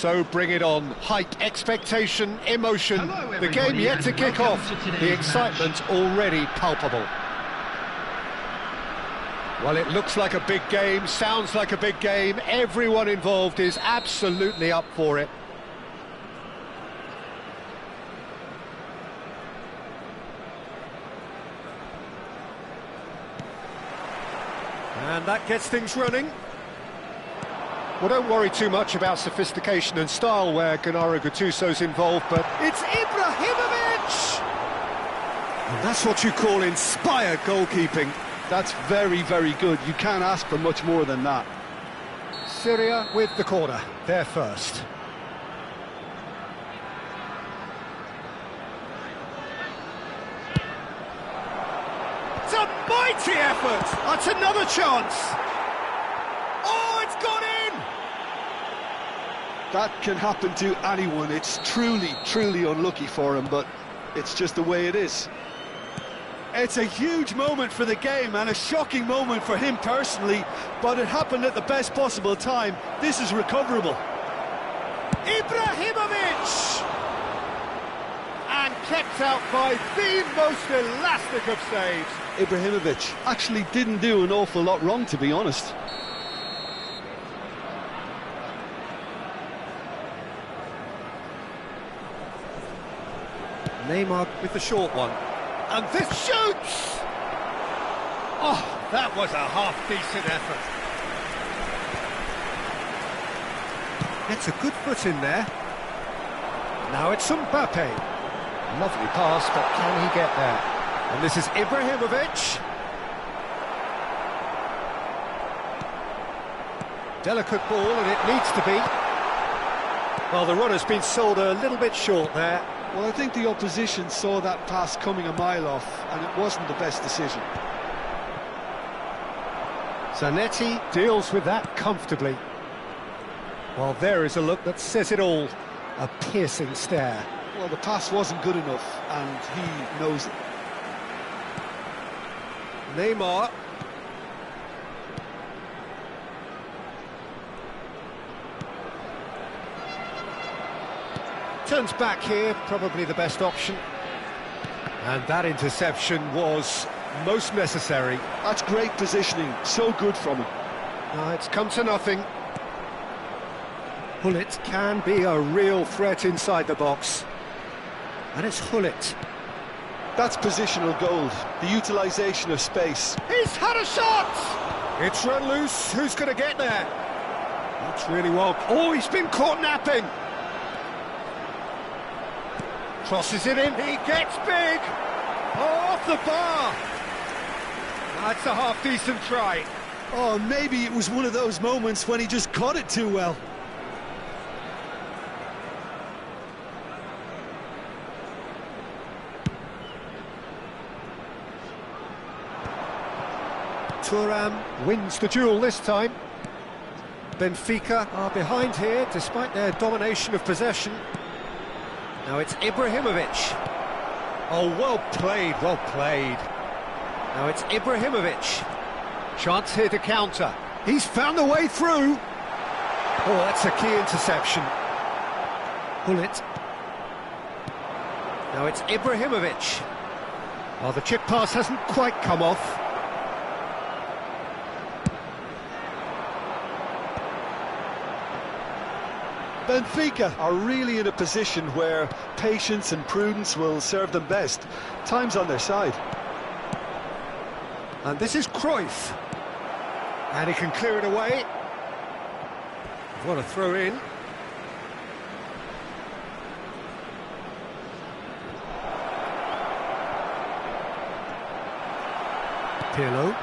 So bring it on. Hype, expectation, emotion. The game yet to kick off. The excitement already palpable. Well, it looks like a big game, sounds like a big game. Everyone involved is absolutely up for it. And that gets things running. Well, don't worry too much about sophistication and style where Gennaro Gattuso's involved, but it's Ibrahimovic! And that's what you call inspired goalkeeping. That's very, very good. You can't ask for much more than that. Syria with the corner, they're first. It's a mighty effort! That's another chance! Oh, it's gone in! That can happen to anyone. It's truly, truly unlucky for him, but it's just the way it is. It's a huge moment for the game and a shocking moment for him personally, but it happened at the best possible time. This is recoverable. Ibrahimovic! And kept out by the most elastic of saves. Ibrahimovic actually didn't do an awful lot wrong, to be honest. Neymar with the short one. And this shoots! Oh, that was a half-decent effort. Gets a good foot in there. Now it's Mbappe. Lovely pass, but can he get there? And this is Ibrahimovic. Delicate ball, and it needs to be. Well, the runner's been sold a little bit short there. Well, I think the opposition saw that pass coming a mile off, and it wasn't the best decision. Zanetti deals with that comfortably. Well, there is a look that says it all. A piercing stare. Well, the pass wasn't good enough, and he knows it. Neymar. Turns back here, probably the best option. And that interception was most necessary. That's great positioning, so good from him. It's come to nothing. Hullet can be a real threat inside the box. And it's Hullet. That's positional gold, the utilisation of space. He's had a shot! It's run loose, who's going to get there? That's really well... Oh, he's been caught napping! Crosses it in, he gets big! Oh, off the bar! That's a half-decent try. Oh, maybe it was one of those moments when he just caught it too well. Thuram wins the duel this time. Benfica are behind here, despite their domination of possession. Now it's Ibrahimovic. Oh, well played, well played. Now it's Ibrahimovic. Chance here to counter. He's found the way through. Oh, that's a key interception. Hullet. Now it's Ibrahimovic. Oh, the chip pass hasn't quite come off. Benfica are really in a position where patience and prudence will serve them best. Time's on their side. And this is Cruyff. And he can clear it away. What a throw in. Pirlo.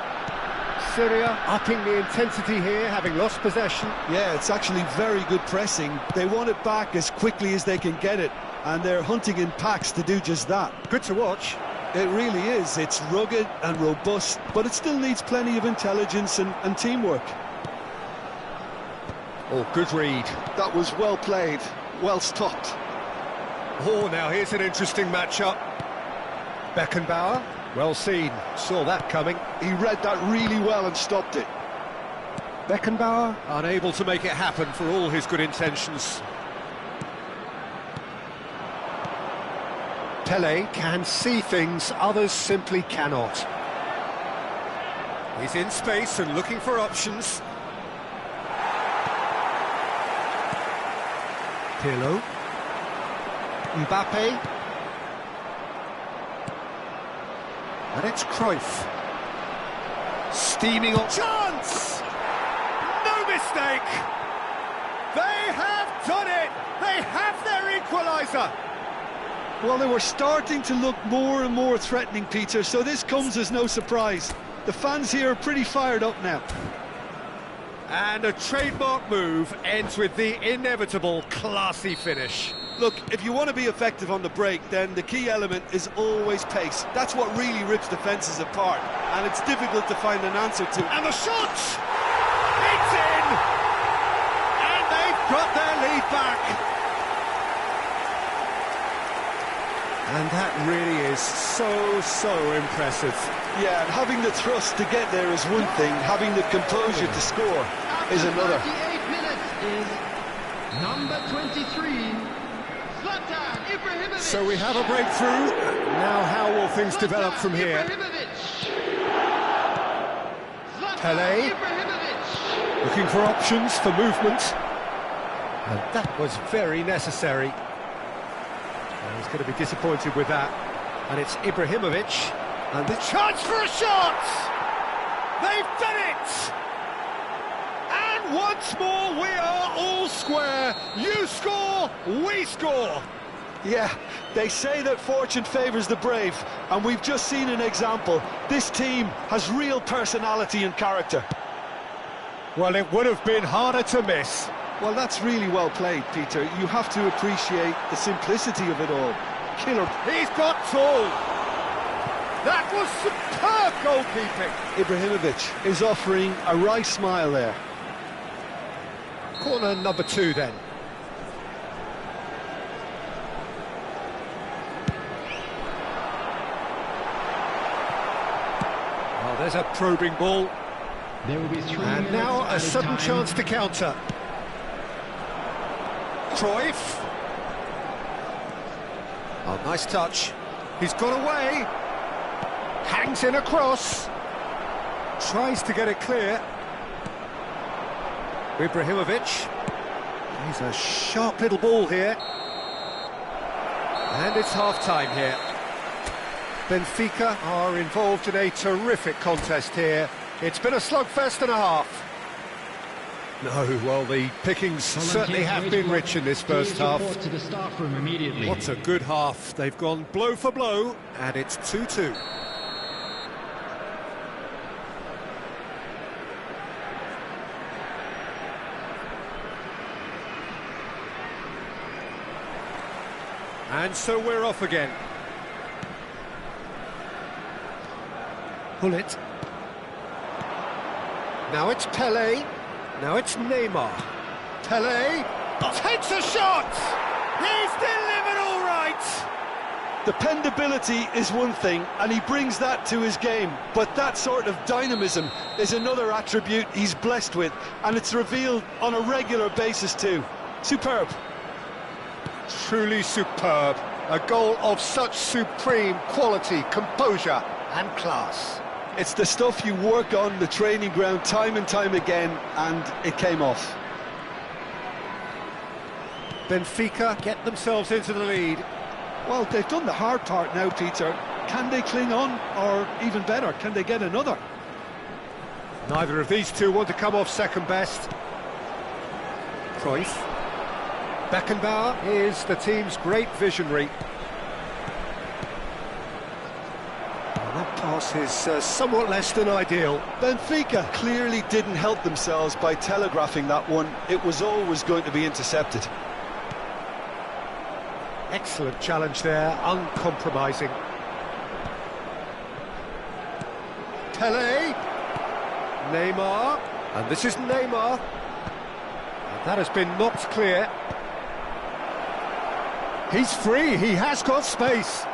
Syria upping the intensity here, having lost possession. Yeah, it's actually very good pressing. They want it back as quickly as they can get it, and they're hunting in packs to do just that. Good to watch. It really is. It's rugged and robust, but it still needs plenty of intelligence and teamwork. Oh, good read. That was well played, well stopped. Oh, now here's an interesting matchup. Beckenbauer. Well seen, saw that coming. He read that really well and stopped it. Beckenbauer unable to make it happen for all his good intentions. Pele can see things others simply cannot. He's in space and looking for options. Pirlo. Mbappe. And it's Cruyff. Steaming on. Chance! No mistake! They have done it! They have their equaliser! Well, they were starting to look more and more threatening, Peter, so this comes as no surprise. The fans here are pretty fired up now. And a trademark move ends with the inevitable classy finish. Look, if you want to be effective on the break, then the key element is always pace. That's what really rips defences apart, and it's difficult to find an answer to. And the shot! It's in! And they've got their lead back. And that really is so impressive. Yeah, and having the thrust to get there is one thing, having the composure to score is another. 38 minutes is number 23, Zlatan Ibrahimovic. So we have a breakthrough. Now how will things develop from here? Pele, looking for options for movement. And that was very necessary. And he's going to be disappointed with that. And it's Ibrahimovic. And the chance for a shot! They've done it! And once more we are all square. You score, we score. Yeah, they say that fortune favours the brave, and we've just seen an example. This team has real personality and character. Well, it would have been harder to miss. Well, that's really well played, Peter. You have to appreciate the simplicity of it all. Killer. He's got tall. That was superb goalkeeping. Ibrahimovic is offering a wry smile there. Corner number 2 then. Well, there's a probing ball. There will be 3 And minutes now a added sudden time. chance to counter. Cruyff. Oh, nice touch. He's got away. Hangs in a cross. Tries to get it clear. Ibrahimovic. He's a sharp little ball here. And it's half-time here. Benfica are involved in a terrific contest here. It's been a slugfest and a half. No, well, the pickings certainly have been rich in this first half. To the staff room immediately. What a good half. They've gone blow for blow, and it's 2-2. And so we're off again. Pull it. Now it's Pele. Now it's Neymar. Pele takes a shot! He's delivered all right! Dependability is one thing, and he brings that to his game, but that sort of dynamism is another attribute he's blessed with, and it's revealed on a regular basis too. Superb. Truly superb. A goal of such supreme quality, composure and class. It's the stuff you work on the training ground time and time again, and it came off. Benfica get themselves into the lead. Well, they've done the hard part now, Peter. Can they cling on, or even better, can they get another? Neither of these two want to come off second best. Cruyff. Beckenbauer is the team's great visionary. That pass is somewhat less than ideal. Benfica clearly didn't help themselves by telegraphing that one. It was always going to be intercepted. Excellent challenge there, uncompromising. Pele. Neymar. And this is Neymar. And that has been knocked clear. He's free, he has got space.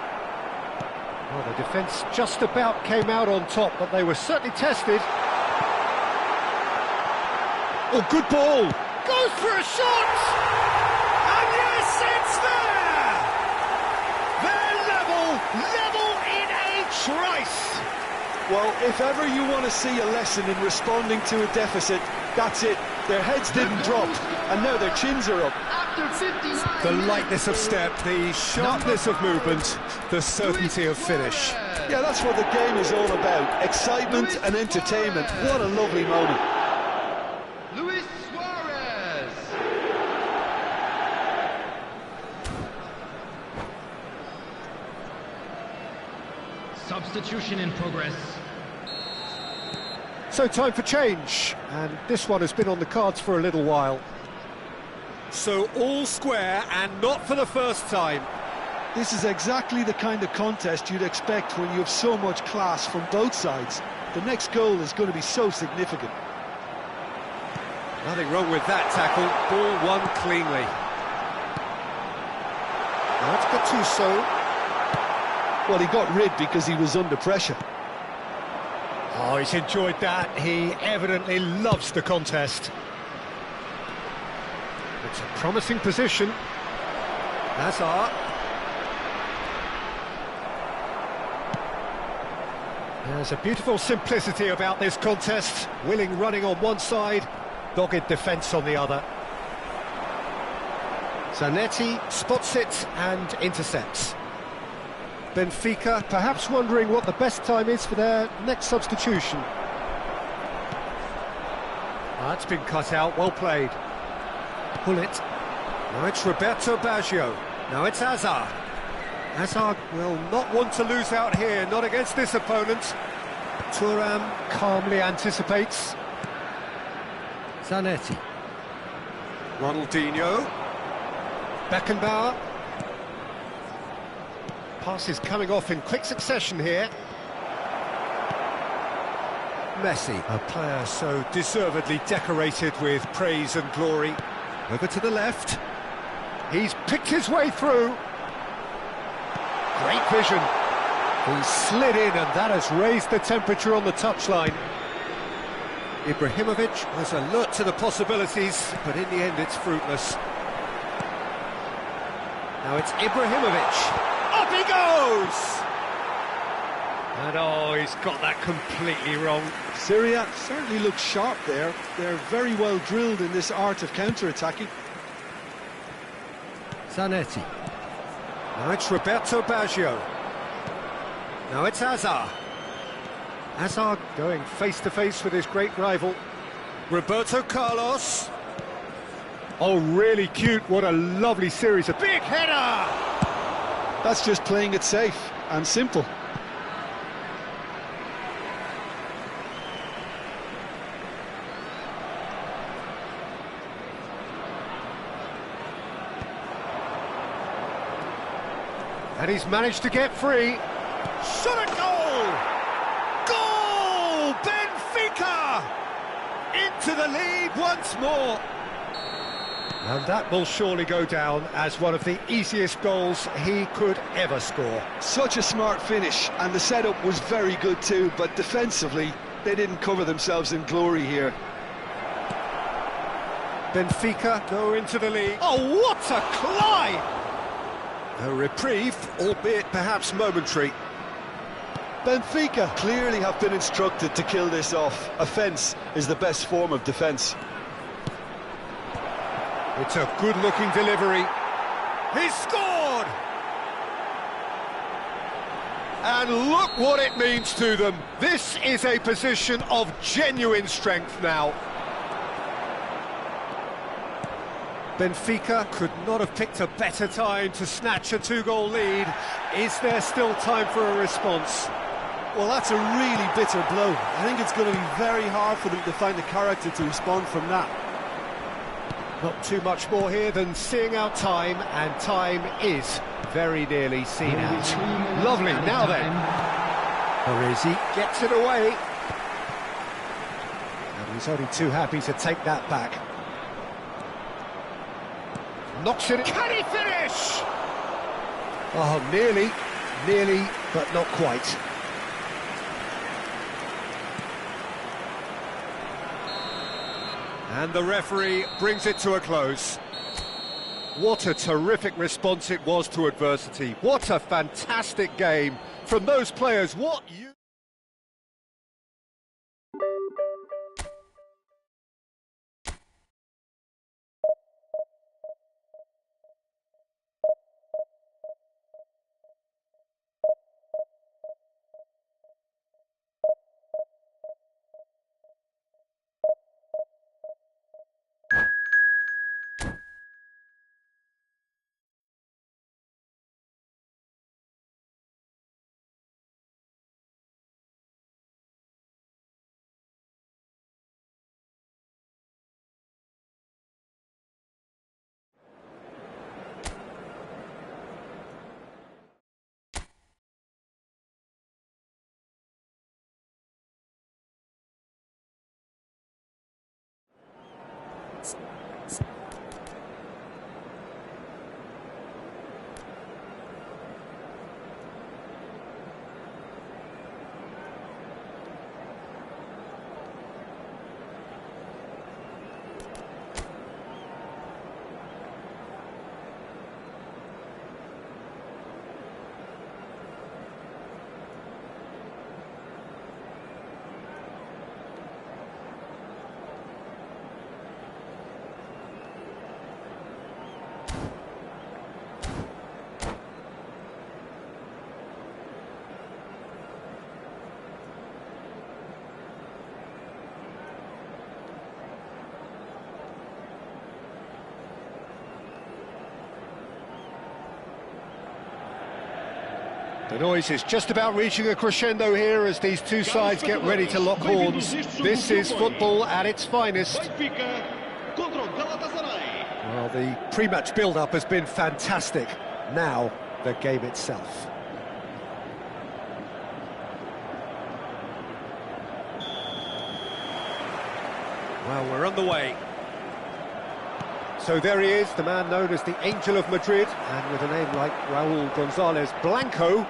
Well, the defence just about came out on top, but they were certainly tested. Oh, good ball. Goes for a shot! And yes, it's there! They're level! slice! Well, if ever you want to see a lesson in responding to a deficit, that's it. Their heads didn't drop, and now their chins are up. After 59 The minutes lightness of is step, the sharpness of movement, the certainty of finish. Yeah, that's what the game is all about. Excitement and entertainment. What a lovely moment. Luis Suarez. Substitution in progress. So time for change, and this one has been on the cards for a little while. So all square, and not for the first time. This is exactly the kind of contest you'd expect when you have so much class from both sides. The next goal is going to be so significant. Nothing wrong with that tackle, ball won cleanly. Now it's Gattuso. Well, he got rid because he was under pressure. Oh, he's enjoyed that. He evidently loves the contest. It's a promising position. Hazard. There's a beautiful simplicity about this contest. Willing running on one side, dogged defence on the other. Zanetti spots it and intercepts. Benfica perhaps wondering what the best time is for their next substitution. That's been cut out, well played. Pull it. Now it's Roberto Baggio. Now it's Hazard. Hazard will not want to lose out here, not against this opponent. Thuram calmly anticipates. Zanetti. Ronaldinho. Beckenbauer. Passes coming off in quick succession here. Messi, a player so deservedly decorated with praise and glory. Over to the left. He's picked his way through. Great vision. He slid in, and that has raised the temperature on the touchline. Ibrahimovic was alert to the possibilities, but in the end it's fruitless. Now it's Ibrahimovic. Up he goes! And oh, he's got that completely wrong. Syria certainly looks sharp there. They're very well drilled in this art of counter-attacking. Zanetti. Now it's Roberto Baggio. Now it's Hazard. Hazard going face-to-face with his great rival. Roberto Carlos. Oh, really cute. What a lovely series. A big header! That's just playing it safe and simple. And he's managed to get free. Shot at goal! Goal! Benfica! Into the lead once more. And that will surely go down as one of the easiest goals he could ever score. Such a smart finish, and the setup was very good too, but defensively, they didn't cover themselves in glory here. Benfica go into the lead. Oh, what a climb! A reprieve, albeit perhaps momentary. Benfica clearly have been instructed to kill this off. Offence is the best form of defence. It's a good-looking delivery. He's scored! And look what it means to them. This is a position of genuine strength now. Benfica could not have picked a better time to snatch a two-goal lead. Is there still time for a response? Well, that's a really bitter blow. I think it's going to be very hard for them to find the character to respond from that. Not too much more here than seeing out time, and time is very nearly seen out. Lovely, now then. Parisi gets it away. And he's only too happy to take that back. Knocks it. Can he finish? Oh, nearly, but not quite. And the referee brings it to a close. What a terrific response it was to adversity. What a fantastic game from those players. The noise is just about reaching a crescendo here as these two sides get ready to lock horns. This is football at its finest. Well, the pre-match build-up has been fantastic. Now, the game itself. Well, we're underway. So there he is, the man known as the Angel of Madrid, and with a name like Raúl González Blanco,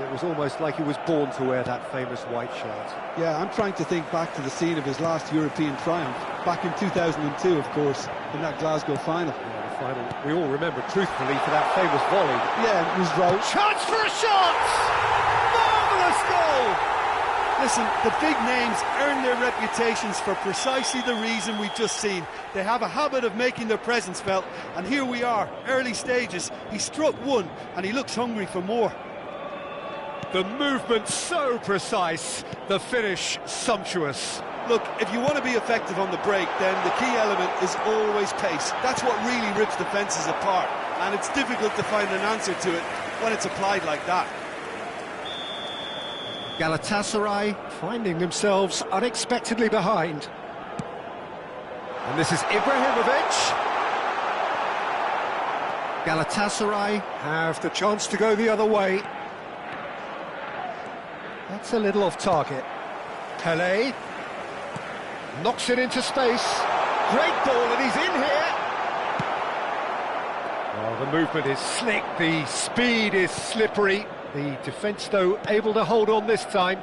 it was almost like he was born to wear that famous white shirt. Yeah, I'm trying to think back to the scene of his last European triumph, back in 2002, of course, in that Glasgow final. Yeah, the final we all remember truthfully for that famous volley. Yeah, it was right. Chance for a shot! Marvellous goal! Listen, the big names earn their reputations for precisely the reason we've just seen. They have a habit of making their presence felt, and here we are, early stages. He struck one, and he looks hungry for more. The movement so precise, the finish sumptuous. Look, if you want to be effective on the break, then the key element is always pace. That's what really rips defences apart, and it's difficult to find an answer to it when it's applied like that. Galatasaray finding themselves unexpectedly behind. And this is Ibrahimovic. Galatasaray have the chance to go the other way. That's a little off target. Pelé knocks it into space. Great ball, and he's in here. Oh, the movement is slick, the speed is slippery. The defence, though, able to hold on this time.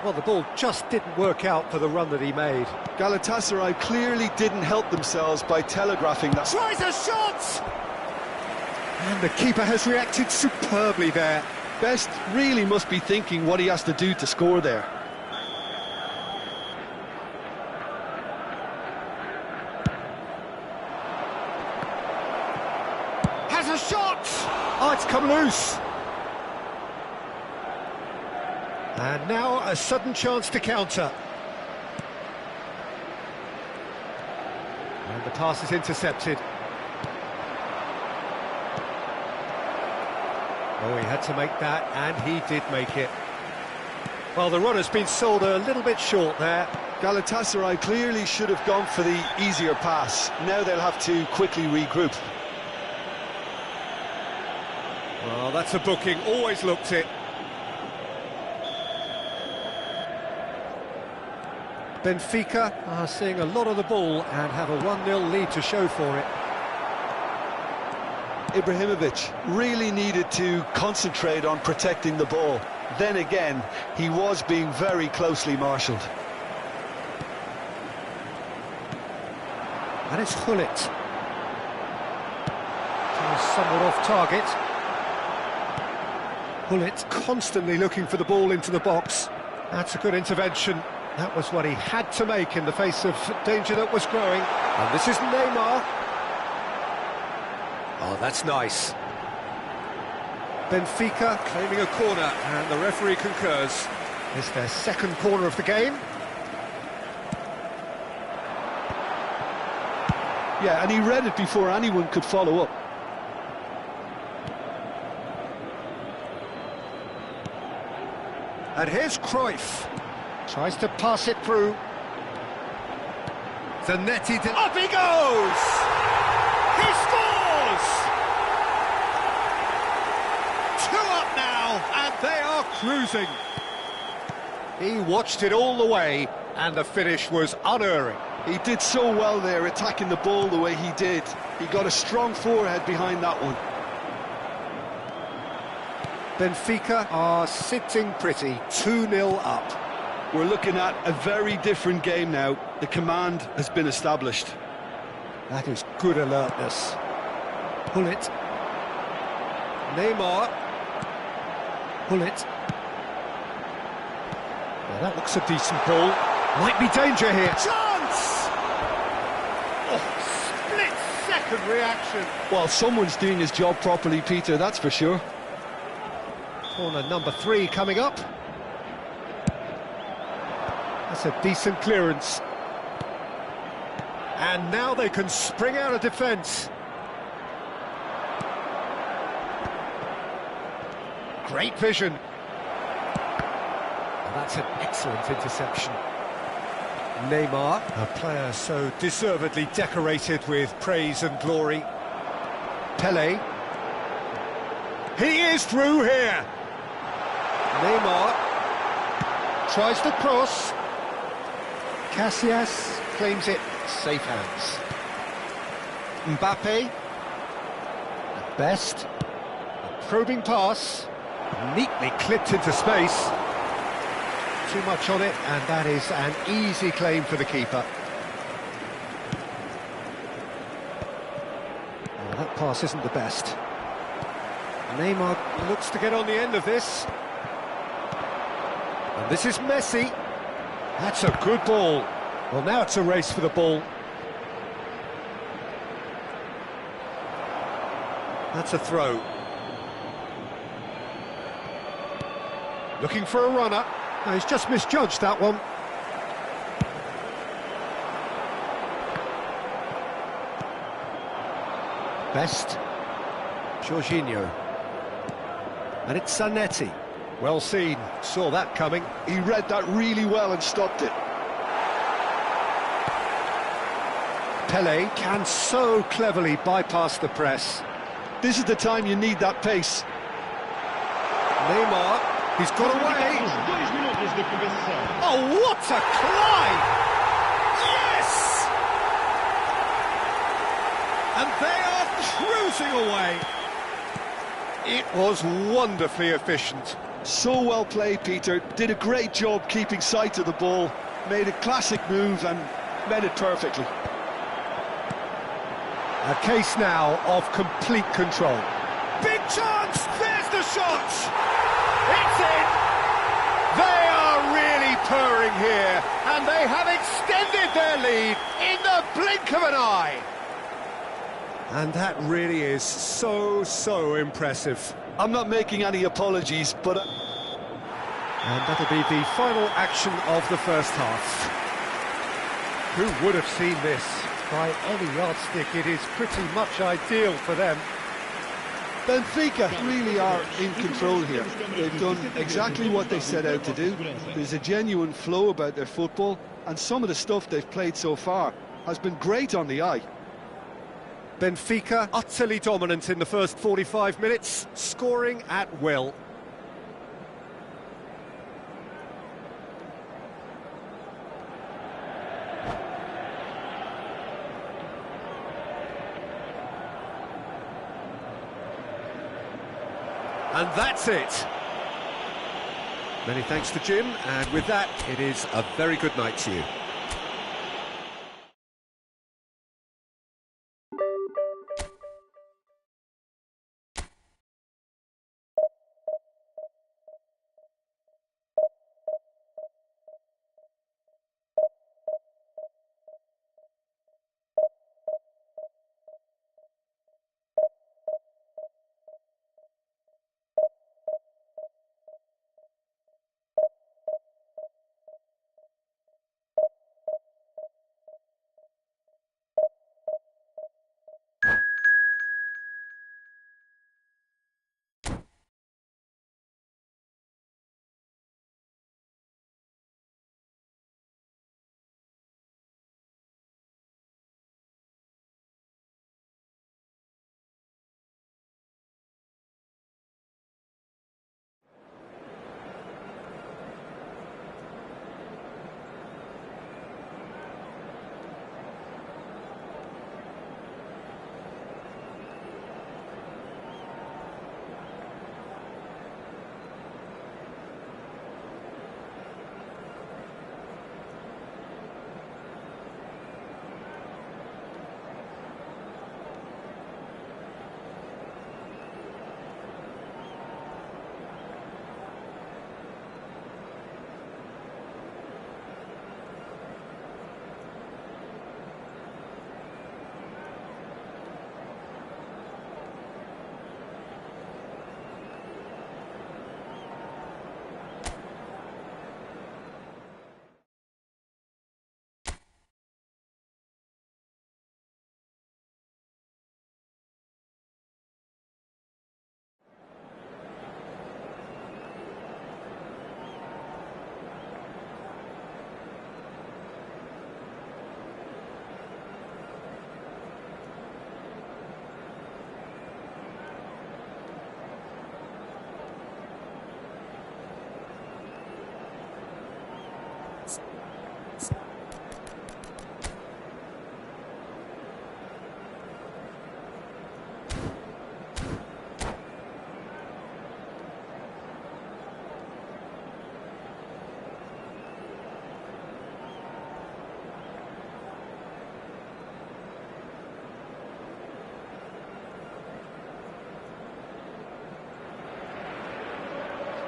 Well, the ball just didn't work out for the run that he made. Galatasaray clearly didn't help themselves by telegraphing that. Tries a shot! And the keeper has reacted superbly there. Best really must be thinking what he has to do to score there. Has a shot! Oh, it's come loose. And now a sudden chance to counter. And the pass is intercepted. Oh, he had to make that, and he did make it. Well, the run has been sold a little bit short there. Galatasaray clearly should have gone for the easier pass. Now they'll have to quickly regroup. Well, that's a booking, always looked it. Benfica are seeing a lot of the ball and have a 1-0 lead to show for it. Ibrahimovic really needed to concentrate on protecting the ball. Then again, he was being very closely marshalled. And it's Hullet. Somewhat off target. Hullet constantly looking for the ball into the box. That's a good intervention. That was what he had to make in the face of danger that was growing. And this is Neymar. Oh, that's nice. Benfica claiming a corner, and the referee concurs. It's their second corner of the game. Yeah, and he read it before anyone could follow up. And here's Cruyff. Tries to pass it through. Zanetti, up he goes! He scores! 2 up now, and they are cruising. He watched it all the way, and the finish was unerring. He did so well there, attacking the ball the way he did. He got a strong forehead behind that one. Benfica are sitting pretty, 2-0 up. We're looking at a very different game now. The command has been established. That is good alertness. Hullet. Neymar. Hullet. Well, that looks a decent ball. Might be danger here. Chance! Oh, split-second reaction. Well, someone's doing his job properly, Peter, that's for sure. Corner number 3 coming up. That's a decent clearance. And now they can spring out of defence. Great vision. Well, that's an excellent interception. Neymar, a player so deservedly decorated with praise and glory. Pelé. He is through here. Neymar tries to cross. Casillas claims it. Safe hands. Mbappe. At best. A probing pass. Neatly clipped into space. Too much on it, and that is an easy claim for the keeper. Oh, that pass isn't the best. Neymar looks to get on the end of this. And this is Messi. That's a good ball. Well, now it's a race for the ball. That's a throw. Looking for a runner. No, he's just misjudged that one. Best. Jorginho. And it's Zanetti. Well seen, saw that coming. He read that really well and stopped it. Pelé can so cleverly bypass the press. This is the time you need that pace. Neymar, he's got away. Oh, what a climb! Yes! And they are cruising away. It was wonderfully efficient. So well played, Peter. Did a great job keeping sight of the ball. Made a classic move and made it perfectly. A case now of complete control. Big chance! There's the shot! It's in! They are really purring here, and they have extended their lead in the blink of an eye. And that really is so impressive. I'm not making any apologies, but... And that'll be the final action of the first half. Who would have seen this? By any yardstick, it is pretty much ideal for them. Benfica really are in control here. They've done exactly what they set out to do. There's a genuine flow about their football, and some of the stuff they've played so far has been great on the eye. Benfica utterly dominant in the first 45 minutes, scoring at will. And that's it. Many thanks to Jim, and with that, it is a very good night to you.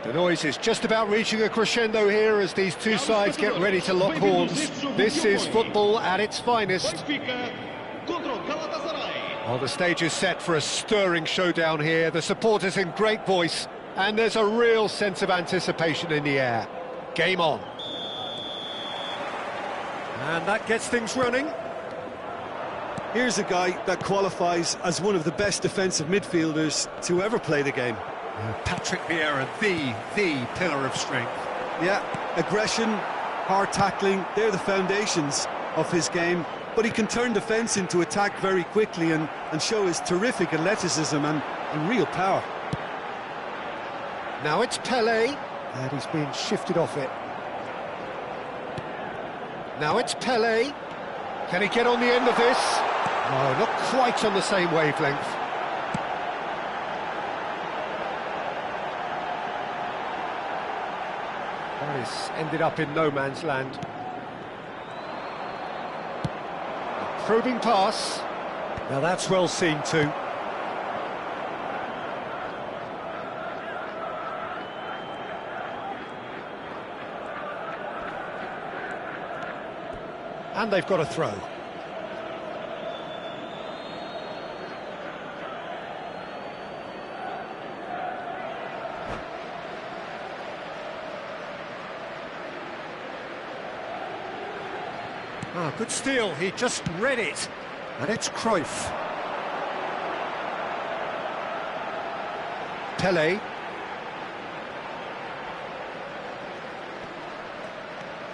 The noise is just about reaching a crescendo here as these two sides get ready to lock horns. This is football at its finest. Well, the stage is set for a stirring showdown here. The supporters in great voice, and there's a real sense of anticipation in the air. Game on. And that gets things running. Here's a guy that qualifies as one of the best defensive midfielders to ever play the game. Patrick Vieira, the pillar of strength. Yeah, aggression, hard tackling, they're the foundations of his game. But he can turn defence into attack very quickly and show his terrific athleticism and real power. Now it's Pelé, and he's being shifted off it. Now it's Pelé. Can he get on the end of this? No, not quite on the same wavelength. This ended up in no man's land. A probing pass. Now that's well seen too. And they've got a throw. Ah, good steal, he just read it. And it's Cruyff. Pelé.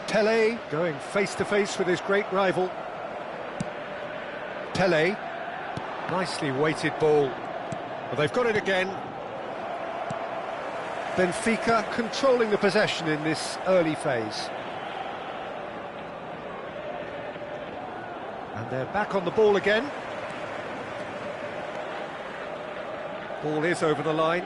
Pelé going face-to-face with his great rival. Pelé. Nicely weighted ball. Well, they've got it again. Benfica controlling the possession in this early phase. And they're back on the ball again. Ball is over the line.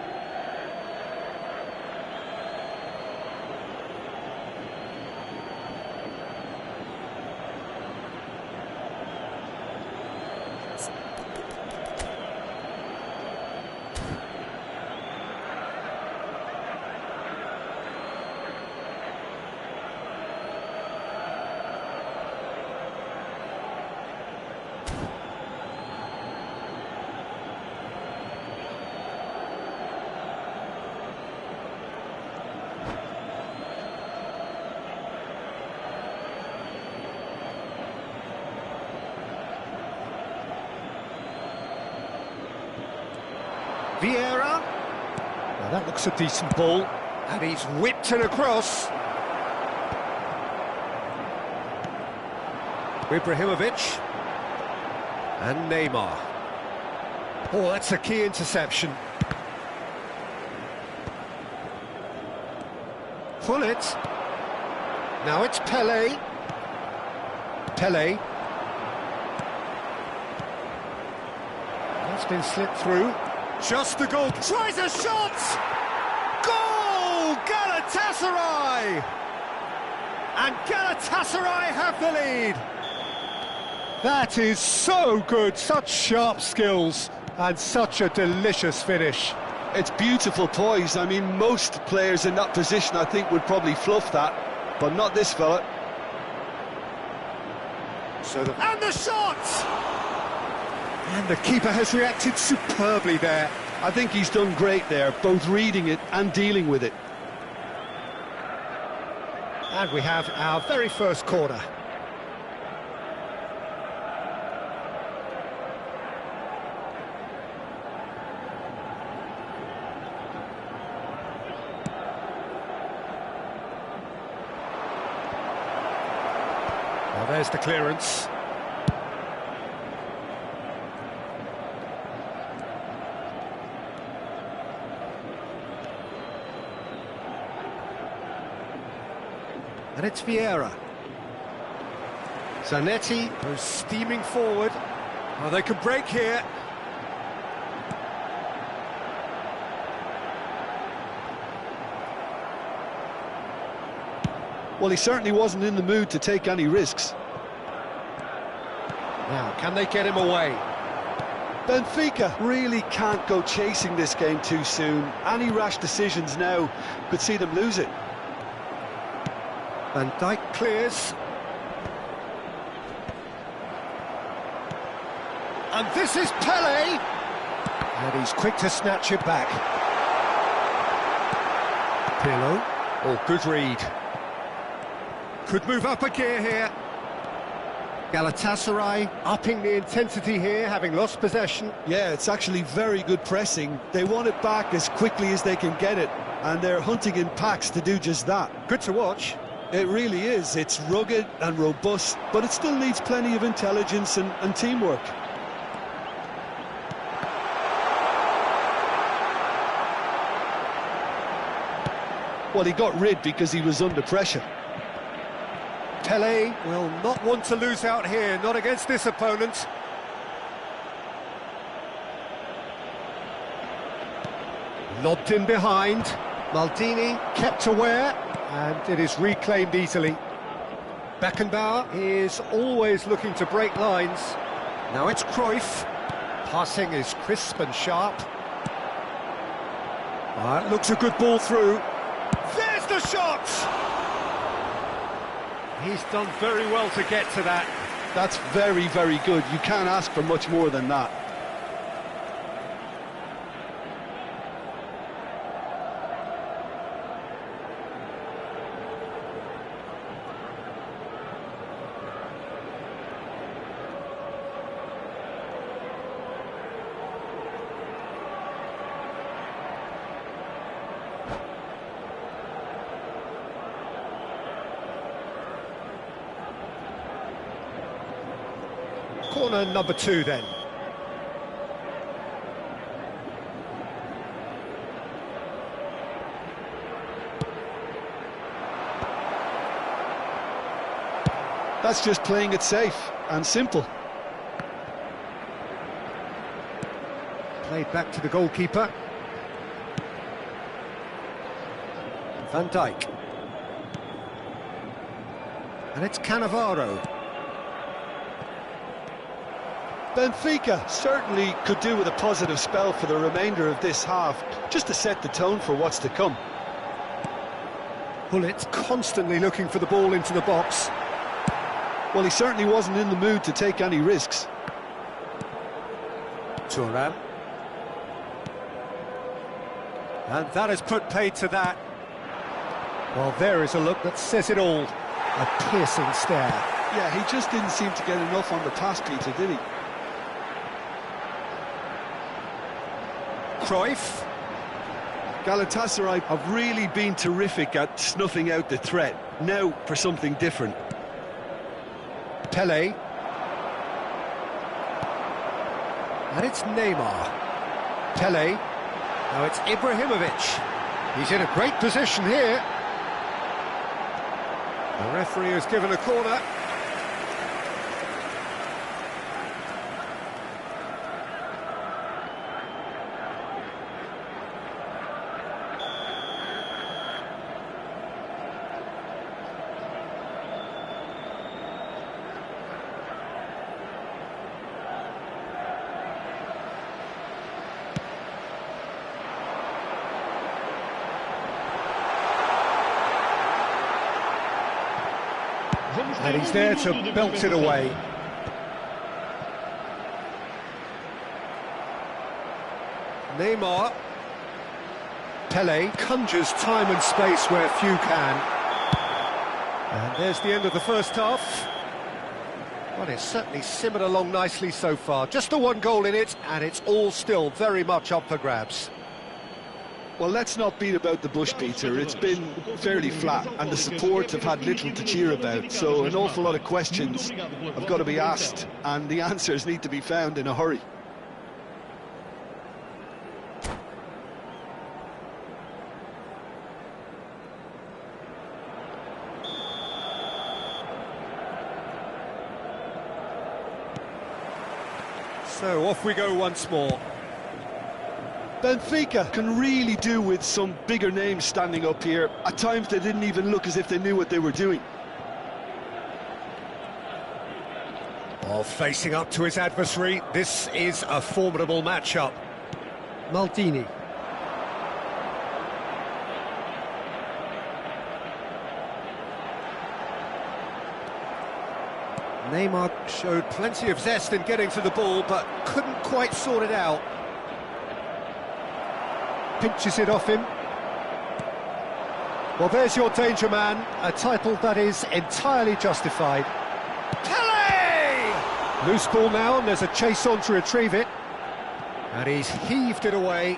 Vieira. Now that looks a decent ball. And he's whipped it across. Ibrahimovic. And Neymar. Oh, that's a key interception. Pull it. Now it's Pelé. Pelé. That's been slipped through. Just the goal. Tries a shot! Goal! Galatasaray! And Galatasaray have the lead. That is so good. Such sharp skills and such a delicious finish. It's beautiful poise. I mean, most players in that position, I think, would probably fluff that, but not this fella. And the shot! And the keeper has reacted superbly there. I think he's done great there, both reading it and dealing with it. And we have our very first corner. Well, there's the clearance. And it's Vieira. Zanetti goes steaming forward. Oh, they could break here. Well, he certainly wasn't in the mood to take any risks. Now, can they get him away? Benfica really can't go chasing this game too soon. Any rash decisions now could see them lose it. Van Dijk clears. And this is Pele. And he's quick to snatch it back. Pirlo. Oh, good read. Could move up a gear here. Galatasaray upping the intensity here, having lost possession. Yeah, it's actually very good pressing. They want it back as quickly as they can get it, and they're hunting in packs to do just that. Good to watch. It really is. It's rugged and robust, but it still needs plenty of intelligence and teamwork. Well, he got rid because he was under pressure. Pele will not want to lose out here, not against this opponent. Lobbed in behind. Maldini kept aware, and it is reclaimed easily. Beckenbauer is always looking to break lines. Now it's Cruyff. Passing is crisp and sharp. It looks a good ball through. There's the shot! He's done very well to get to that. That's very, very good. You can't ask for much more than that. Corner number 2 then. That's just playing it safe and simple. Played back to the goalkeeper. Van Dijk. And it's Cannavaro. Benfica certainly could do with a positive spell for the remainder of this half, just to set the tone for what's to come. Bullet constantly looking for the ball into the box. Well, he certainly wasn't in the mood to take any risks. Thuram. And that has put paid to that. Well, there is a look that says it all. A piercing stare. Yeah, he just didn't seem to get enough on the pass, Peter, did he? Cruyff. Galatasaray have really been terrific at snuffing out the threat. Now for something different. Pele. And it's Neymar. Pele. Now it's Ibrahimovic. He's in a great position here. The referee has given a corner. And he's there to belt it away. Neymar. Pele conjures time and space where few can. And there's the end of the first half. Well, it's certainly simmered along nicely so far. Just the one goal in it, and it's all still very much up for grabs. Well, let's not beat about the bush, Peter. It's been fairly flat, and the support have had little to cheer about, so an awful lot of questions have got to be asked, and the answers need to be found in a hurry. So off we go once more. Benfica can really do with some bigger names standing up here. At times they didn't even look as if they knew what they were doing. Oh, facing up to his adversary, this is a formidable matchup. Maldini. Neymar showed plenty of zest in getting to the ball, but couldn't quite sort it out. Pinches it off him. Well, there's your danger man, a title that is entirely justified. Pele! Loose ball now, and there's a chase on to retrieve it. And he's heaved it away.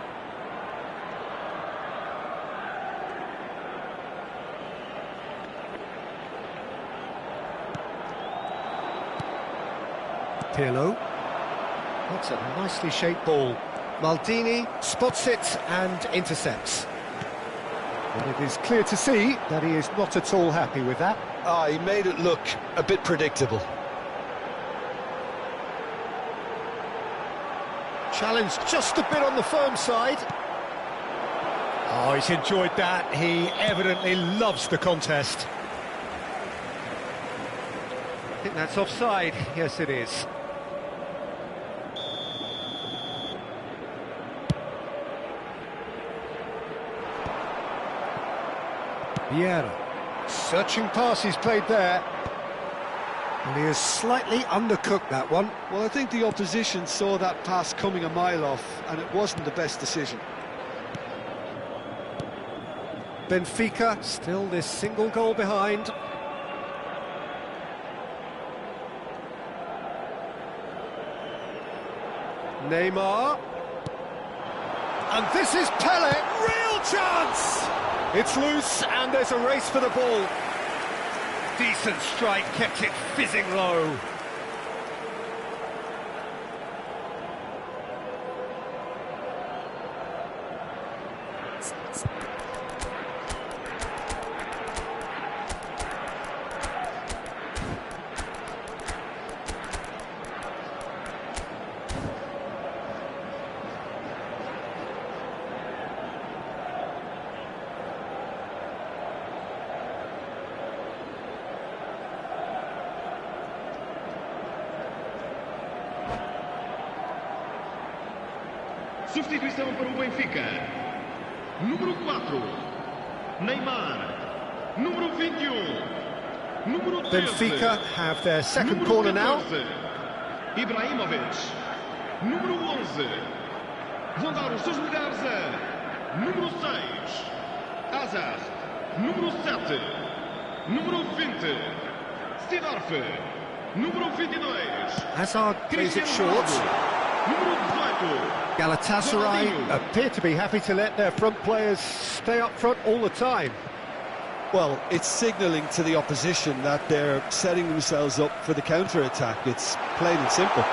Pirlo. That's a nicely shaped ball. Maldini spots it and intercepts. But it is clear to see that he is not at all happy with that. He made it look a bit predictable. Challenge just a bit on the firm side. Oh, he's enjoyed that. He evidently loves the contest. I think that's offside. Yes, it is. Vieira. Searching pass he's played there. And he has slightly undercooked that one. Well, I think the opposition saw that pass coming a mile off, and it wasn't the best decision. Benfica still this single goal behind. Neymar. And this is Pele. Real chance! It's loose and there's a race for the ball. Decent strike, kept it fizzing low. Substituição para o Benfica. Número 4, Neymar. Número 21, número 13. Benfica have their second corner now. Ibrahimovic. Número 11. Vão dar os seus lugares a número 6, Hazard. Número 7, número 20, Sidorf. Número 22. Hazard plays it short. Número 18. Galatasaray appear to be happy to let their front players stay up front all the time. Well, it's signalling to the opposition that they're setting themselves up for the counter-attack. It's plain and simple.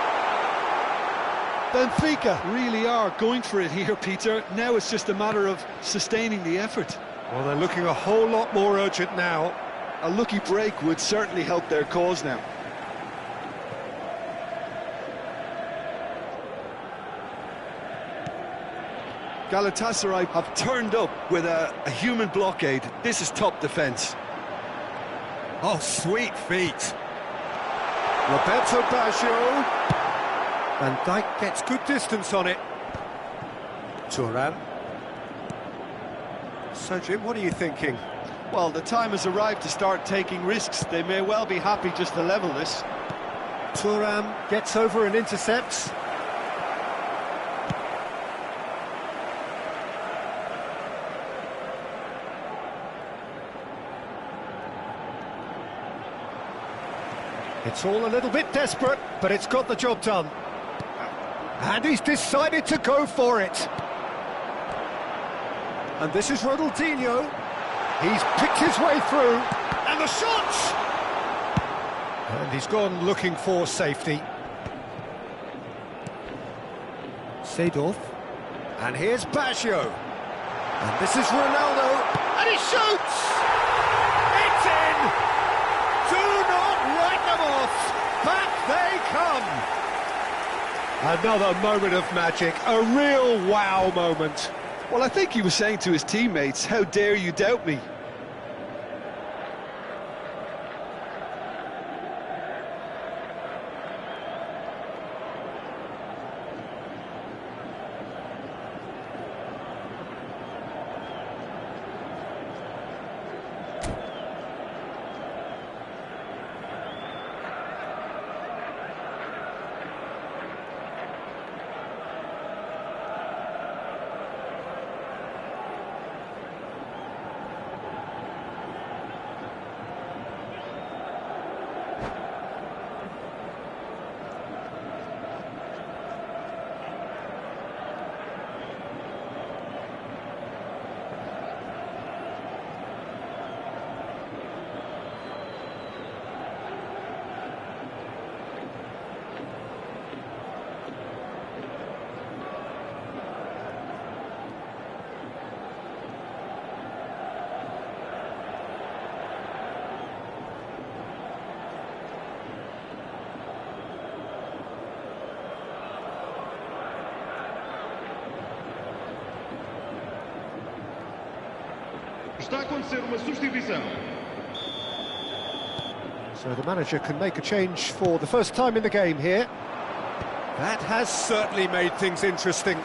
Benfica really are going for it here, Peter. Now it's just a matter of sustaining the effort. Well, they're looking a whole lot more urgent now. A lucky break would certainly help their cause now. Galatasaray have turned up with a human blockade. This is top defence. Oh, sweet feet. Roberto Baggio. Van Dijk gets good distance on it. Thuram. So, Jim, what are you thinking? Well, the time has arrived to start taking risks. They may well be happy just to level this. Thuram gets over and intercepts. It's all a little bit desperate, but it's got the job done. And he's decided to go for it. And this is Ronaldinho. He's picked his way through. And the shot! And he's gone looking for safety. Seedorf. And here's Baggio. And this is Ronaldo. And he shoots! It's in! Do not write them off! Back they come! Another moment of magic, a real wow moment. Well, I think he was saying to his teammates, how dare you doubt me? Está a acontecer uma substituição. So the manager can make a change for the first time in the game here. That has certainly made things interesting.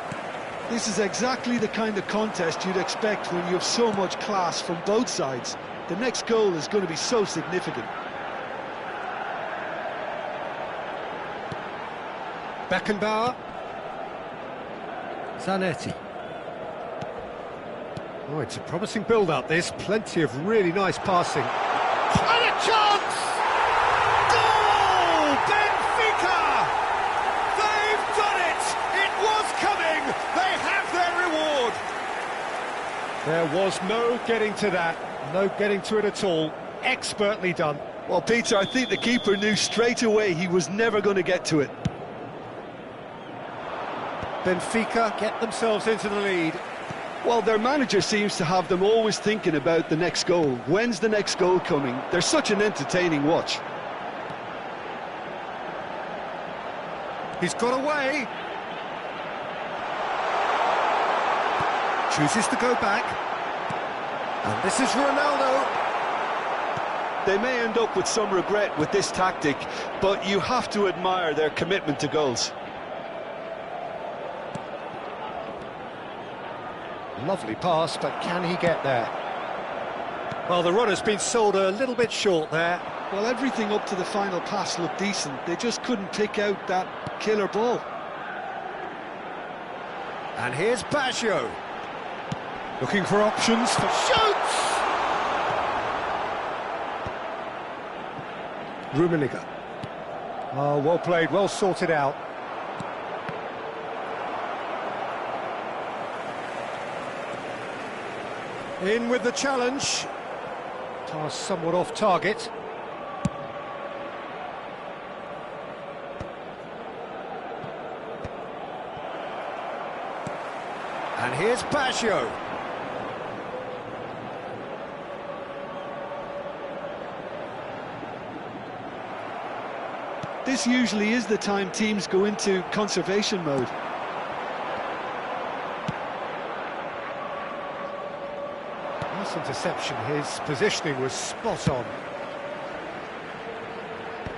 This is exactly the kind of contest you'd expect when you have so much class from both sides. The next goal is going to be so significant. Beckenbauer. Zanetti. Oh, it's a promising build-up, this. Plenty of really nice passing. And a chance! Goal! Benfica! They've done it! It was coming! They have their reward! There was no getting to that. No getting to it at all. Expertly done. Well, Peter, I think the keeper knew straight away he was never going to get to it. Benfica get themselves into the lead. Well, their manager seems to have them always thinking about the next goal. When's the next goal coming? They're such an entertaining watch. He's got away. Chooses to go back. And this is Ronaldo. They may end up with some regret with this tactic, but you have to admire their commitment to goals. Lovely pass, but can he get there? Well, the runner's been sold a little bit short there. Well, everything up to the final pass looked decent. They just couldn't pick out that killer ball. And here's Baggio. Looking for options for shoots! Rummenigge. Oh, well played, well sorted out. In with the challenge. Pass somewhat off target. And here's Baggio. This usually is the time teams go into conservation mode. Nice interception, his positioning was spot on.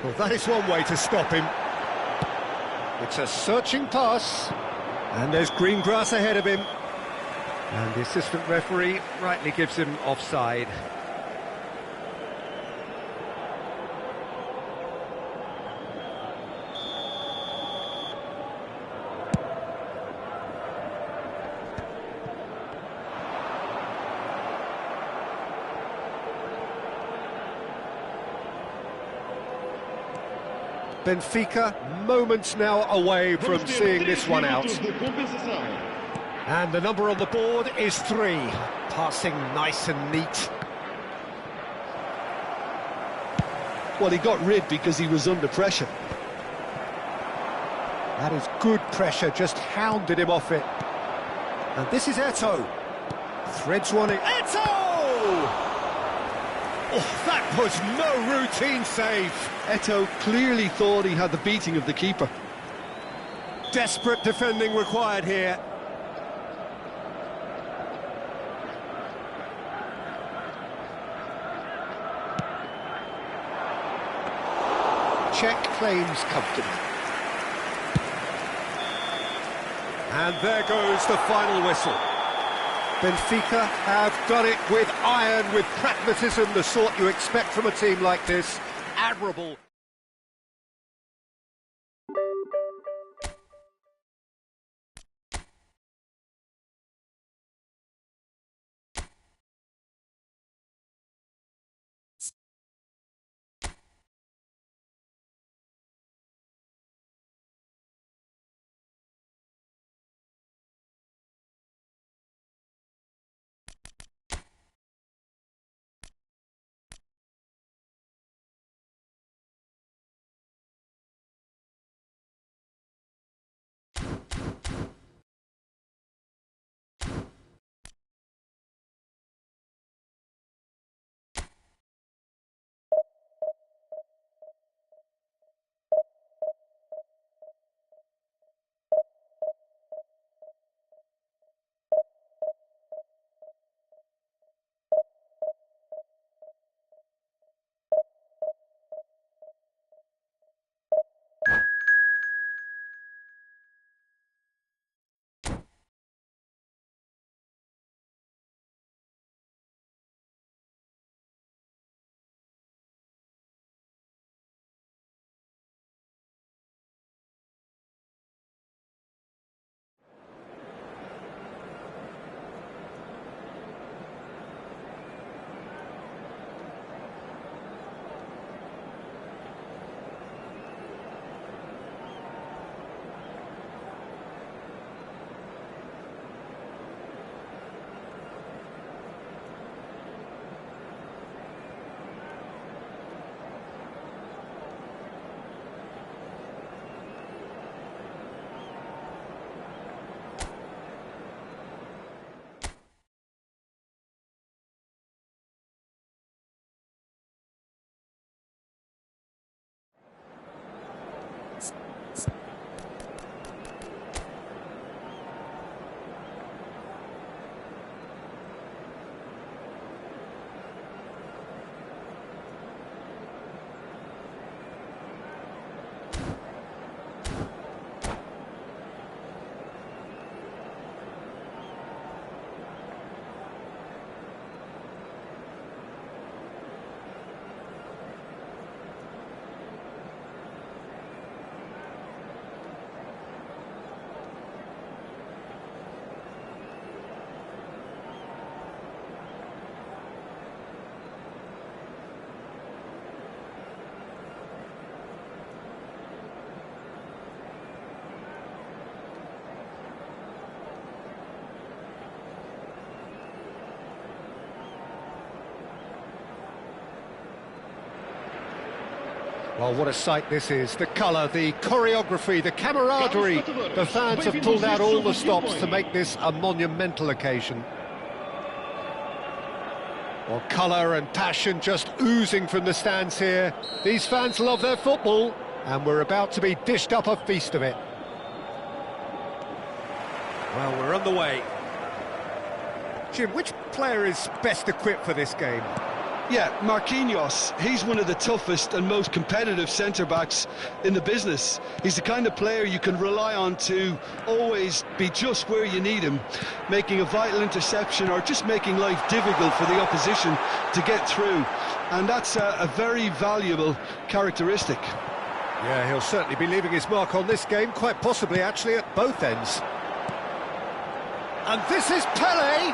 Well, that is one way to stop him. It's a searching pass, and there's green grass ahead of him. And the assistant referee rightly gives him offside. Benfica moments now away from seeing this one out. And the number on the board is 3. Passing nice and neat. Well, he got rid because he was under pressure. That is good pressure, just hounded him off it. And this is Eto'o. Threads one in. Eto'o! Oh, that was no routine save. Eto'o clearly thought he had the beating of the keeper. Desperate defending required here. Check claims comfortably. And there goes the final whistle. Benfica have done it with iron, with pragmatism, the sort you expect from a team like this. Admirable. Well, what a sight this is. The colour, the choreography, the camaraderie. The fans have pulled out all the stops to make this a monumental occasion. Well, colour and passion just oozing from the stands here. These fans love their football, and we're about to be dished up a feast of it. Well, we're on the way. Jim, which player is best equipped for this game? Yeah, Marquinhos. He's one of the toughest and most competitive centre-backs in the business. He's the kind of player you can rely on to always be just where you need him, making a vital interception or just making life difficult for the opposition to get through. And that's a very valuable characteristic. Yeah, he'll certainly be leaving his mark on this game, quite possibly actually at both ends. And this is Pele!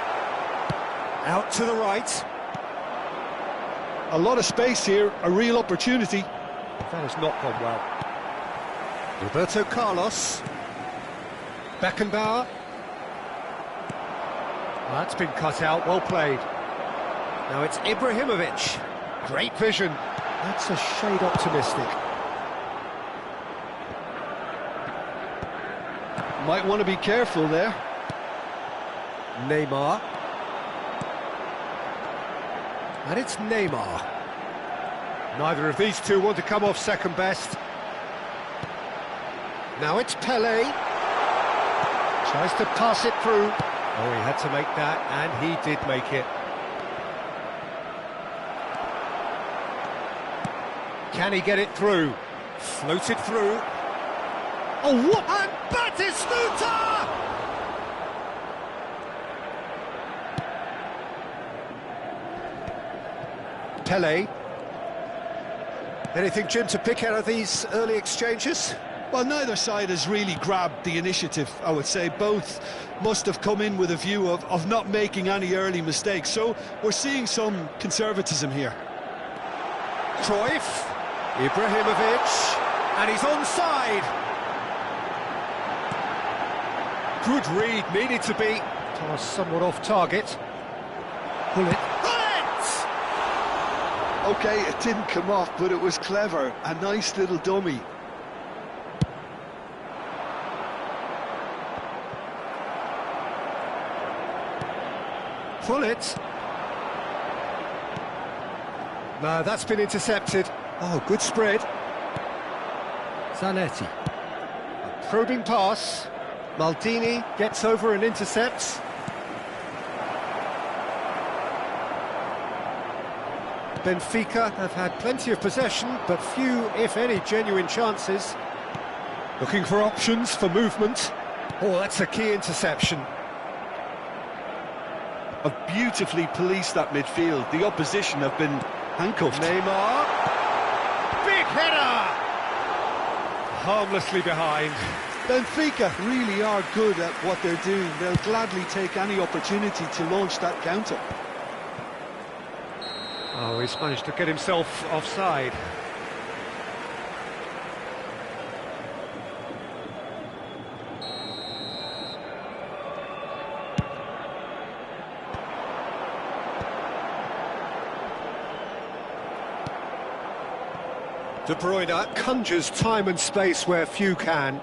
Out to the right. A lot of space here, a real opportunity. That has not gone well. Roberto Carlos. Beckenbauer. That's been cut out, well played. Now it's Ibrahimovic. Great vision. That's a shade optimistic. Might want to be careful there. Neymar. And it's Neymar. Neither of these two want to come off second best. Now it's Pele. Tries to pass it through. Oh, he had to make that, and he did make it. Can he get it through? Floated through. Oh, what? And Batistuta! Pele. Anything, Jim, to pick out of these early exchanges? Well, neither side has really grabbed the initiative, I would say. Both must have come in with a view of not making any early mistakes. So we're seeing some conservatism here. Cruyff, Ibrahimovic, and he's onside. Good read, needed to be. Toss somewhat off target. Pull it. OK, it didn't come off, but it was clever. A nice little dummy. Pull it. No, that's been intercepted. Oh, good spread. Zanetti. A probing pass. Maldini gets over and intercepts. Benfica have had plenty of possession, but few, if any, genuine chances. Looking for options for movement. Oh, that's a key interception. Have beautifully policed that midfield. The opposition have been handcuffed. Neymar. Big header! Harmlessly behind. Benfica really are good at what they're doing. They'll gladly take any opportunity to launch that counter. Oh, he's managed to get himself offside. De Bruyne conjures time and space where few can.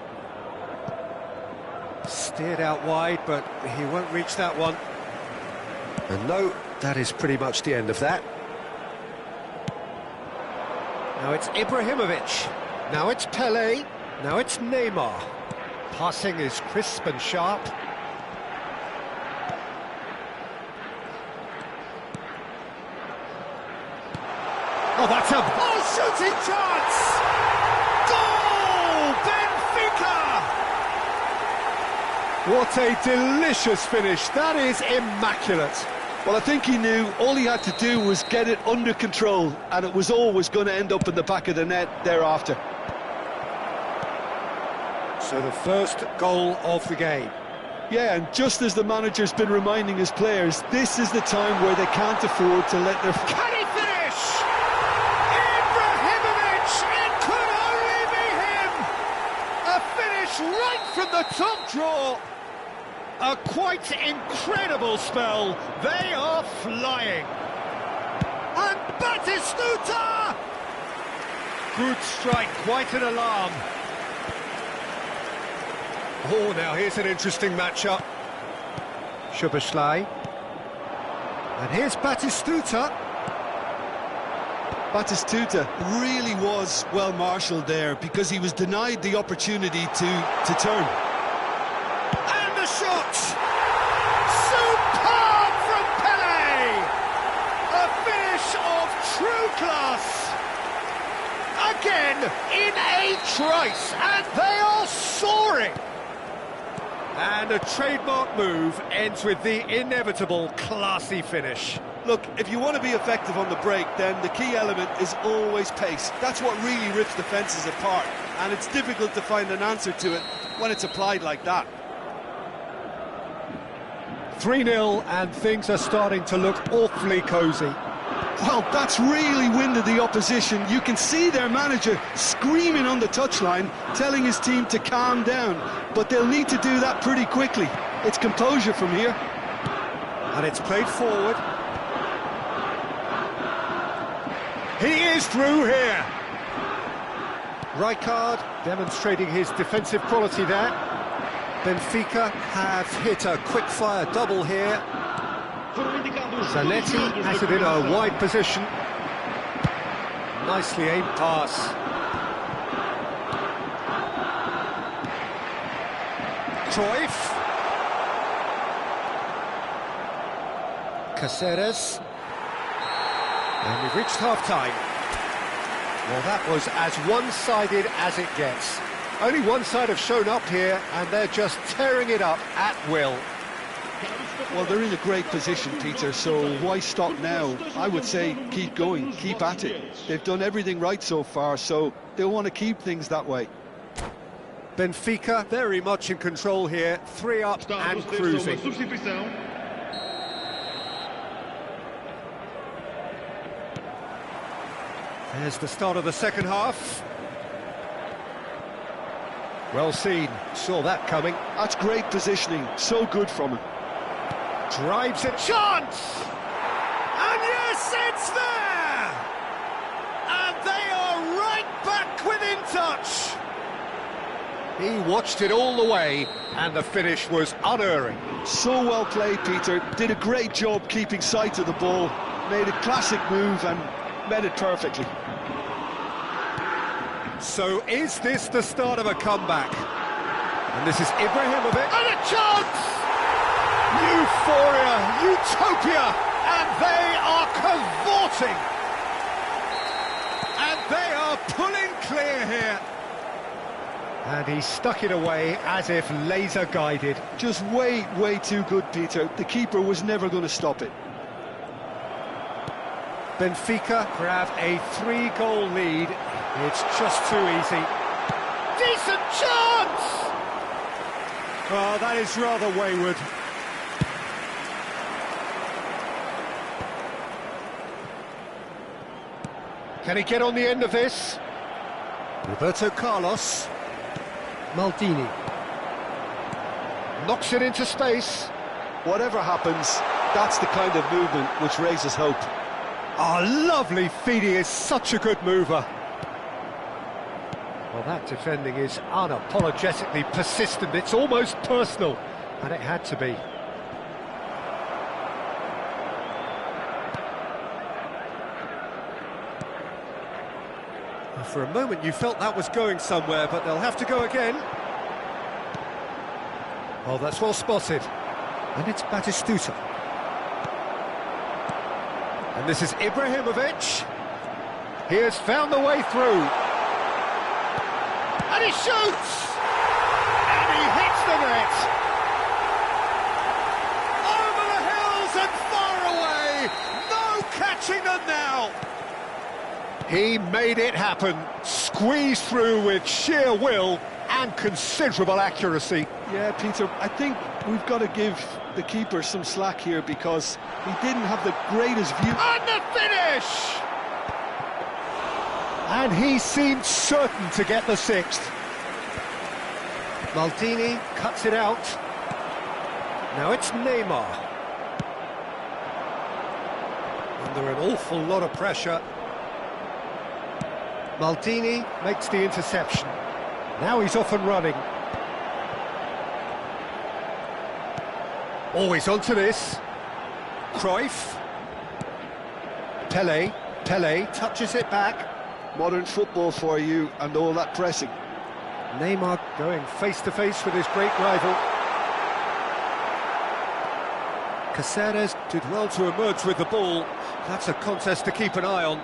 Steered out wide, but he won't reach that one. And no, that is pretty much the end of that. Now it's Ibrahimovic. Now it's Pele. Now it's Neymar. Passing is crisp and sharp. Oh, that's a shooting chance! Goal! Benfica! What a delicious finish. That is immaculate. Well, I think he knew all he had to do was get it under control, and it was always going to end up in the back of the net thereafter. So the first goal of the game. Yeah, and just as the manager's been reminding his players, this is the time where they can't afford to let their... Can he finish? Ibrahimovic! It could only be him! A finish right from the top draw! A quite incredible spell. They are flying. And Batistuta! good strike, quite an alarm. Oh, now here's an interesting matchup. Szoboszlai. And here's Batistuta. Batistuta really was well marshalled there because he was denied the opportunity to turn. And the shot! Superb from Pelé! A finish of true class! Again, in a trice, and they are soaring! And a trademark move ends with the inevitable classy finish. Look, if you want to be effective on the break, then the key element is always pace. That's what really rips defences apart, and it's difficult to find an answer to it when it's applied like that. 3-0, and things are starting to look awfully cosy. Well, that's really winded the opposition. You can see their manager screaming on the touchline, telling his team to calm down, but they'll need to do that pretty quickly. It's composure from here. And it's played forward. He is through here. Rijkaard demonstrating his defensive quality there. Benfica have hit a quick-fire double here. Zanetti has it in a wide position. Nicely aimed pass. Cruyff. Caceres. And we've reached half-time. Well, that was as one-sided as it gets. Only one side have shown up here, and they're just tearing it up at will. Well, they're in a great position, Peter, so why stop now? I would say keep going, keep at it. They've done everything right so far, so they'll want to keep things that way. Benfica very much in control here, 3 up and cruising. There's the start of the second half. Well seen, saw that coming. That's great positioning, so good from him. Drives a chance! And yes, it's there! And they are right back within touch! He watched it all the way, and the finish was unerring. So well played, Peter. Did a great job keeping sight of the ball. Made a classic move and met it perfectly. So is this the start of a comeback? And this is Ibrahimovic. And a chance! Euphoria, utopia, and they are cavorting. And they are pulling clear here. And he stuck it away as if laser guided. Just way too good, Peter. The keeper was never going to stop it. Benfica grab a 3-goal lead. It's just too easy. Decent chance! Oh, that is rather wayward. Can he get on the end of this? Roberto Carlos. Maldini. Knocks it into space. Whatever happens, that's the kind of movement which raises hope. Oh, lovely feed. He is such a good mover. Well, that defending is unapologetically persistent. It's almost personal, and it had to be. Well, for a moment you felt that was going somewhere, but they'll have to go again. Oh, that's well spotted. And it's Batistuta. And this is Ibrahimovic. He has found the way through. And he shoots! And he hits the net! Over the hills and far away! No catching them now! He made it happen, squeezed through with sheer will and considerable accuracy. Yeah, Peter, I think we've got to give the keeper some slack here because he didn't have the greatest view. And the finish! And he seemed certain to get the 6th. Maldini cuts it out. Now it's Neymar. Under an awful lot of pressure. Maldini makes the interception. Now he's off and running. Always onto this. Cruyff. Pele touches it back. Modern football for you, and all that pressing. Neymar going face-to-face with his great rival. Caceres did well to emerge with the ball. That's a contest to keep an eye on.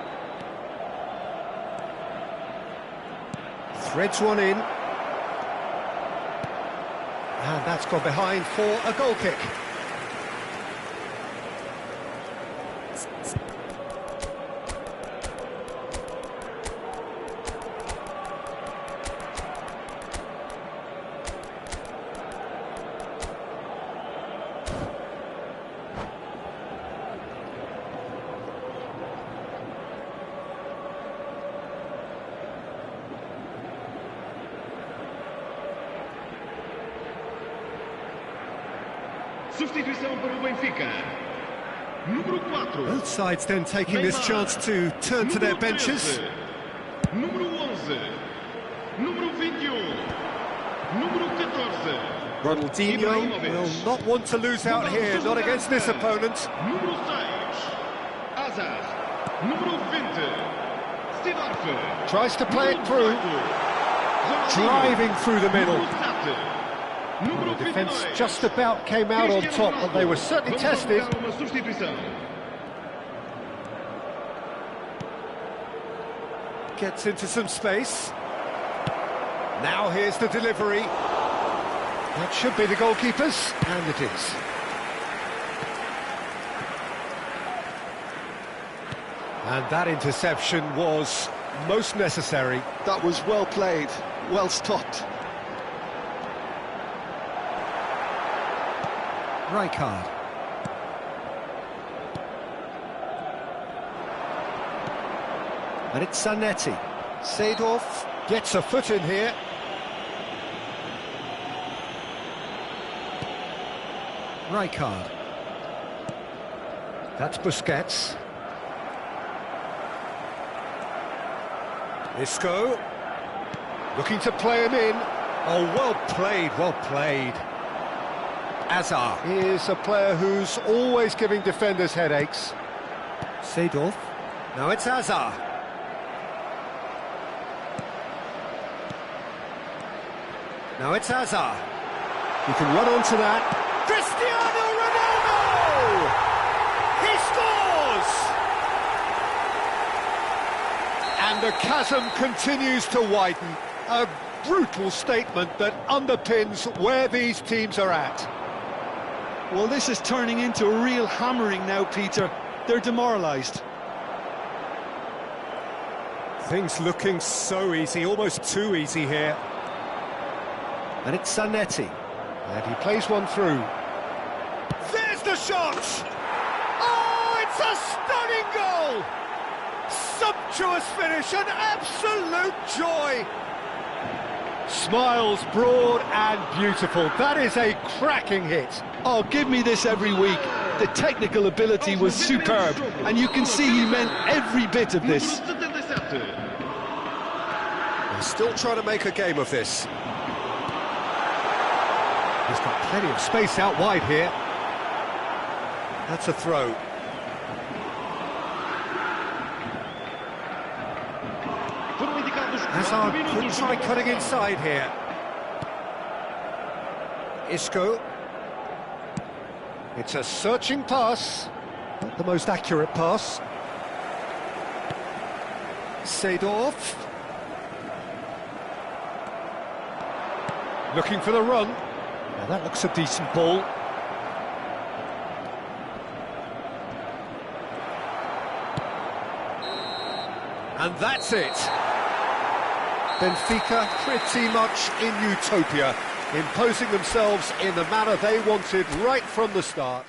Threads one in. And that's gone behind for a goal kick. Substituição para o Benfica. Número 4. Both sides then taking this chance to turn to their benches. Número 11. Número 21. Número 14. Ronaldinho will not want to lose out here, not against this opponent. Número 6. Hazard. Número 20. Sidorf. Tries to play it through. Driving through the middle. The defence just about came out on top, but they were certainly tested. Gets into some space. Now here's the delivery. That should be the goalkeeper's, and it is. And that interception was most necessary. That was well played, well stopped. Rijkaard. And it's Zanetti. Seedorf gets a foot in here. Rijkaard. That's Busquets. Isco. Looking to play him in. Oh, well played, well played. Hazard is a player who's always giving defenders headaches. Seedorf. Now it's Hazard. Now it's Hazard. You can run onto that. Cristiano Ronaldo! He scores! And the chasm continues to widen. A brutal statement that underpins where these teams are at. Well, this is turning into a real hammering now, Peter. They're demoralised. Things looking so easy, almost too easy here. And it's Zanetti. And he plays one through. There's the shot! Oh, it's a stunning goal! Sumptuous finish, an absolute joy! Smiles broad and beautiful. That is a cracking hit. Oh, give me this every week. The technical ability was superb, and you can see he meant every bit of this. They're still trying to make a game of this. He's got plenty of space out wide here. That's a throw. Hazard could try cutting inside here. Isco. It's a searching pass. Not the most accurate pass. Seedorf. Looking for the run. Now that looks a decent ball. And that's it. Benfica pretty much in utopia, imposing themselves in the manner they wanted right from the start.